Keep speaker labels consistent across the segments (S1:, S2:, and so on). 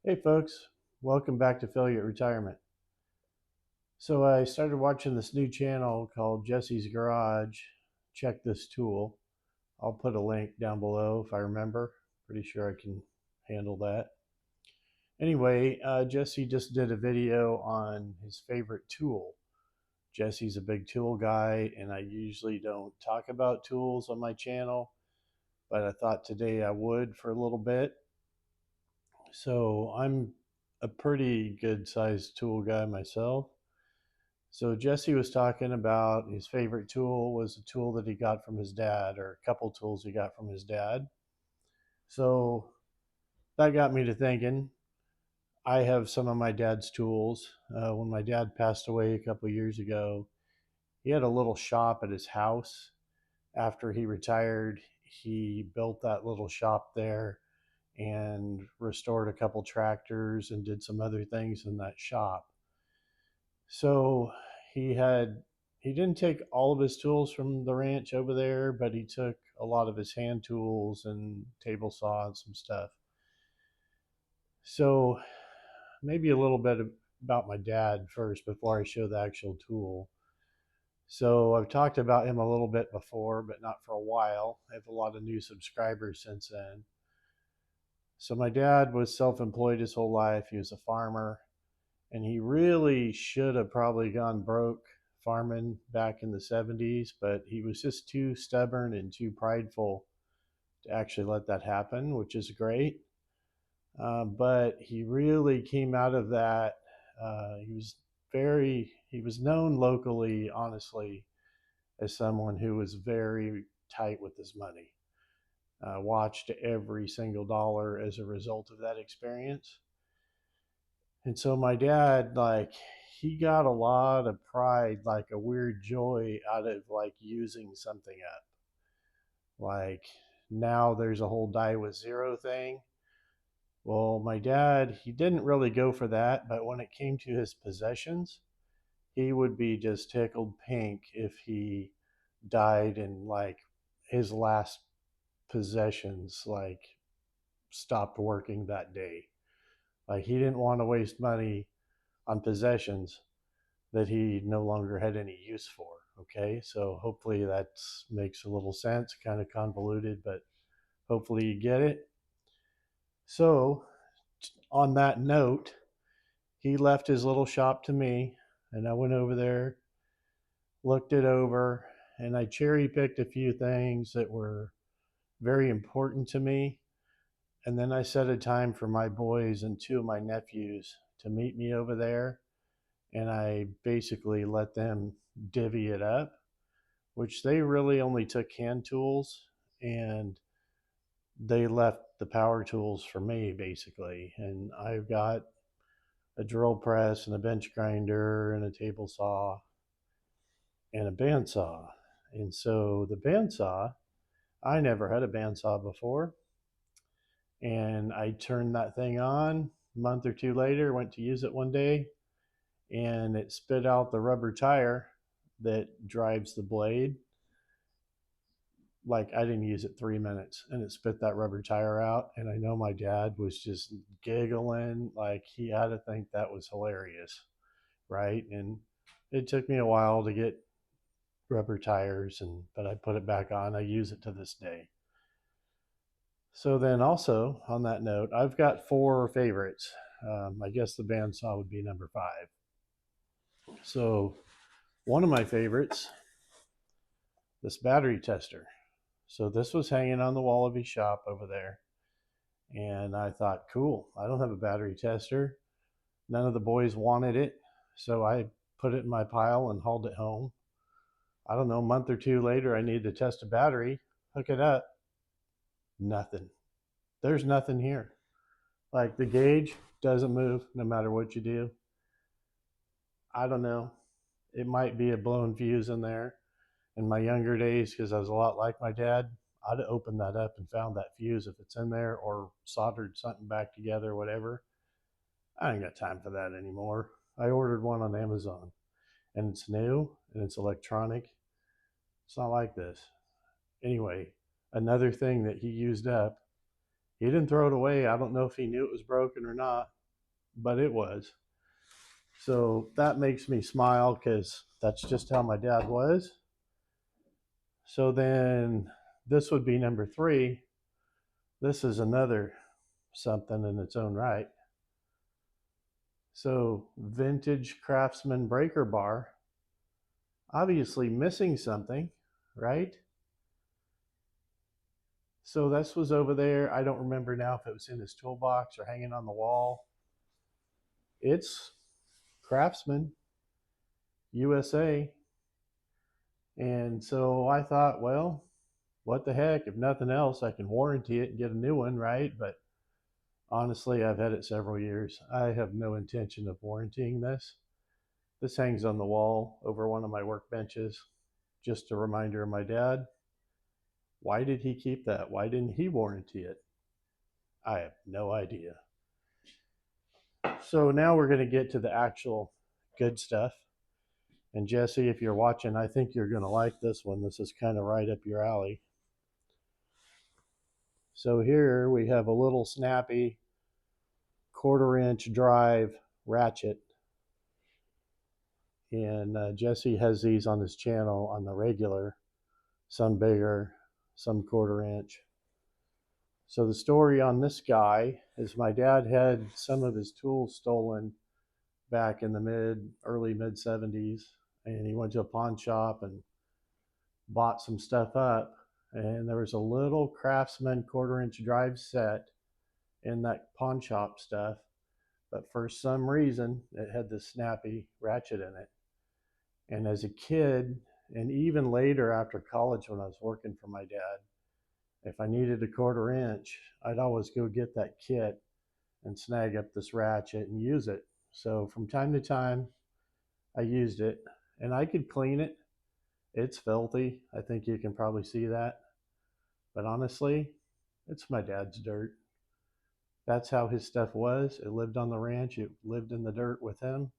S1: Hey folks, welcome back to Failure Retirement. So I started watching this new channel called Jesse's Garage. Check this tool. I'll put a link down below if I remember. Pretty sure I can handle that. Anyway, Jesse just did a video on his favorite tool. Jesse's a big tool guy, and I usually don't talk about tools on my channel, but I thought today I would for a little bit. So I'm a pretty good sized tool guy myself. So Jesse was talking about his favorite tool was a tool that he got from his dad, or a couple tools he got from his dad. So that got me to thinking. I have some of my dad's tools. When my dad passed away a couple of years ago, he had a little shop at his house. After he retired, he built that little shop there and restored a couple tractors and did some other things in that shop. So he had he didn't take all of his tools from the ranch over there, but he took a lot of his hand tools and table saw and some stuff. So maybe a little bit about my dad first before I show the actual tool. So I've talked about him a little bit before, but not for a while. I have a lot of new subscribers since then. So my dad was self-employed his whole life. He was a farmer, and he really should have probably gone broke farming back in the 70s, but he was just too stubborn and too prideful to actually let that happen, which is great. But he really came out of that. He was known locally, honestly, as someone who was very tight with his money. Watched every single dollar as a result of that experience. And so my dad, like, he got a lot of pride, like a weird joy out of like using something up. Like now there's a whole die with zero thing. Well, my dad, he didn't really go for that, but when it came to his possessions, he would be just tickled pink if he died and like his last possessions like stopped working that day. Like he didn't want to waste money on possessions that he no longer had any use for. Okay, so hopefully that makes a little sense, kind of convoluted, but hopefully you get it. So, on that note, he left his little shop to me, and I went over there, looked it over, and I cherry picked a few things that were very important to me. And then I set a time for my boys and two of my nephews to meet me over there. And I basically let them divvy it up, which they really only took hand tools, and they left the power tools for me basically. And I've got a drill press and a bench grinder and a table saw and a bandsaw. And so the bandsaw, I never had a bandsaw before. And I turned that thing on a month or two later, went to use it one day, and it spit out the rubber tire that drives the blade. Like I didn't use it 3 minutes and it spit that rubber tire out. And I know my dad was just giggling, like he had to think that was hilarious, right? And it took me a while to get rubber tires, and but I put it back on. I use it to this day. So then, also on that note, I've got four favorites. I guess the bandsaw would be number five. So one of my favorites, this battery tester. So this was hanging on the wall of his shop over there. And I thought, cool, I don't have a battery tester. None of the boys wanted it. So I put it in my pile and hauled it home. I don't know, a month or two later, I needed to test a battery, hook it up. Nothing. There's nothing here. Like the gauge doesn't move no matter what you do. I don't know. It might be a blown fuse in there. In my younger days, because I was a lot like my dad, I'd have opened that up and found that fuse if it's in there, or soldered something back together, whatever. I ain't got time for that anymore. I ordered one on Amazon, and it's new and it's electronic. It's not like this. Anyway, another thing that he used up, He didn't throw it away. I don't know if he knew it was broken or not, but it was. So that makes me smile because that's just how my dad was. So then this would be number 3. This is another something in its own right. So vintage Craftsman breaker bar, obviously missing something, right? So this was over there. I don't remember now if it was in his toolbox or hanging on the wall. It's Craftsman USA. And so I thought, well, what the heck? If nothing else, I can warranty it and get a new one, right? But honestly, I've had it several years. I have no intention of warrantying this. This hangs on the wall over one of my workbenches. Just a reminder of my dad. Why did he keep that? Why didn't he warranty it? I have no idea. So now we're going to get to the actual good stuff. And Jesse, if you're watching, I think you're going to like this one. This is kind of right up your alley. So here we have a little snappy 1/4-inch drive ratchet. And Jesse has these on his channel on the regular, some bigger, some 1/4-inch. So the story on this guy is my dad had some of his tools stolen back in the early mid 70s, and he went to a pawn shop and bought some stuff up, and there was a little Craftsman 1/4-inch drive set in that pawn shop stuff, but for some reason it had this snappy ratchet in it. And as a kid, and even later after college when I was working for my dad, if I needed a 1/4-inch, I'd always go get that kit and snag up this ratchet and use it. So from time to time, I used it, and I could clean it. It's filthy. I think you can probably see that. But honestly, it's my dad's dirt. That's how his stuff was. It lived on the ranch. It lived in the dirt with him.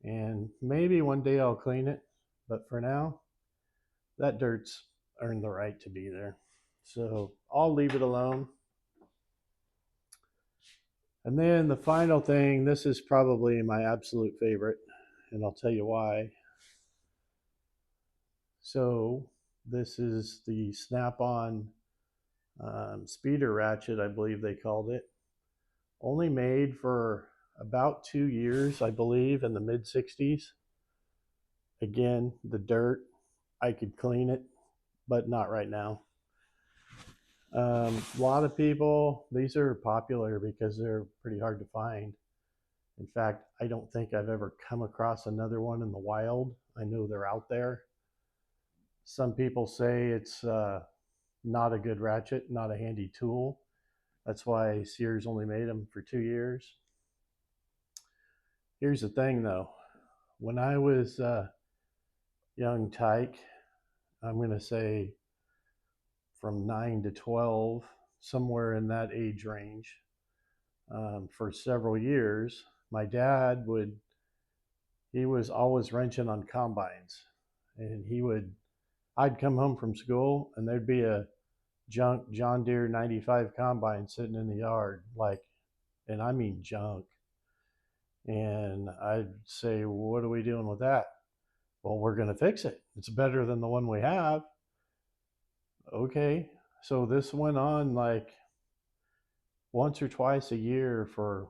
S1: And maybe one day I'll clean it. But for now, that dirt's earned the right to be there. So I'll leave it alone. And then the final thing, this is probably my absolute favorite, and I'll tell you why. So this is the Snap-on speeder ratchet, I believe they called it. Only made for about 2 years, I believe, in the mid 60s. Again, the dirt, I could clean it, but not right now. A lot of people, these are popular because they're pretty hard to find. In fact, I don't think I've ever come across another one in the wild. I know they're out there. Some people say it's not a good ratchet, not a handy tool. That's why Sears only made them for 2 years. Here's the thing though. When I was young tyke, I'm going to say from 9 to 12, somewhere in that age range, for several years, my dad he was always wrenching on combines. And I'd come home from school and there'd be a junk John Deere 95 combine sitting in the yard, and I mean junk. And I'd say, what are we doing with that? Well, we're going to fix it. It's better than the one we have. Okay. So this went on like once or twice a year for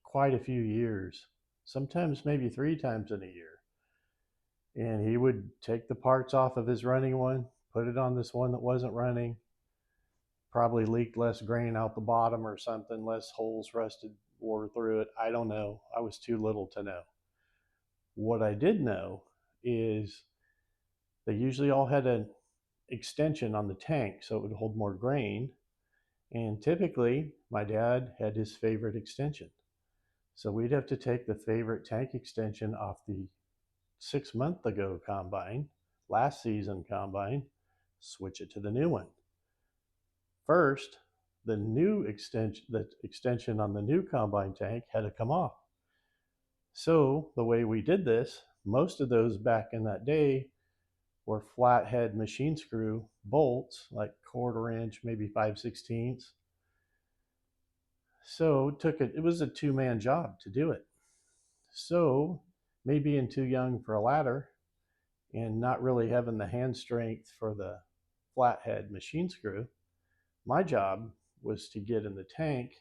S1: quite a few years, sometimes maybe 3 times in a year. And he would take the parts off of his running one, put it on this one that wasn't running, probably leaked less grain out the bottom or something, less holes rusted, wore through it. I don't know. I was too little to know. What I did know is they usually all had an extension on the tank so it would hold more grain. And typically, my dad had his favorite extension. So we'd have to take the favorite tank extension off the 6 month ago combine, last season combine, switch it to the new one. First, the extension on the new combine tank had to come off. So the way we did this, most of those back in that day were flathead machine screw bolts, like 1/4 inch, maybe 5/16. So it was a two-man job to do it. So me being too young for a ladder and not really having the hand strength for the flathead machine screw, my job was to get in the tank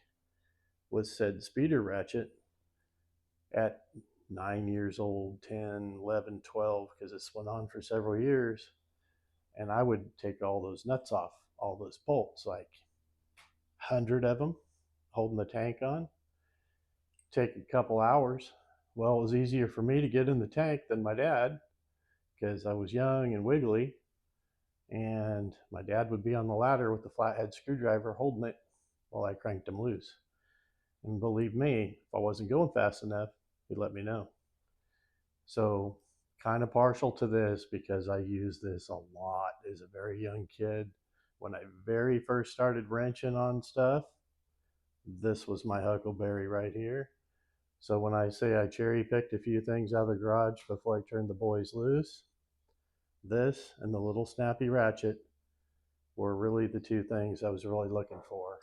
S1: with said speeder ratchet at 9 years old, 10, 11, 12, because this went on for several years. And I would take all those nuts off, all those bolts, like 100 of them, holding the tank on. Take a couple hours. Well, it was easier for me to get in the tank than my dad because I was young and wiggly. And my dad would be on the ladder with the flathead screwdriver holding it while I cranked him loose. And believe me, if I wasn't going fast enough, he'd let me know. So, kind of partial to this because I used this a lot as a very young kid. When I very first started wrenching on stuff, this was my huckleberry right here. So when I say I cherry picked a few things out of the garage before I turned the boys loose, this and the little snappy ratchet were really the two things I was really looking for.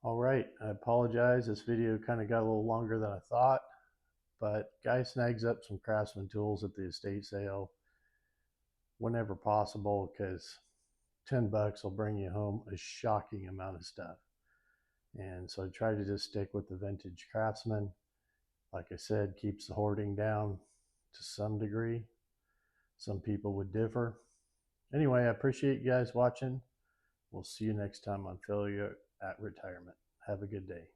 S1: All right, I apologize. This video kind of got a little longer than I thought, but guy snags up some Craftsman tools at the estate sale whenever possible because 10 bucks will bring you home a shocking amount of stuff. And so I try to just stick with the vintage Craftsman. Like I said, keeps the hoarding down to some degree. Some people would differ. Anyway, I appreciate you guys watching. We'll see you next time on Failure at Retirement. Have a good day.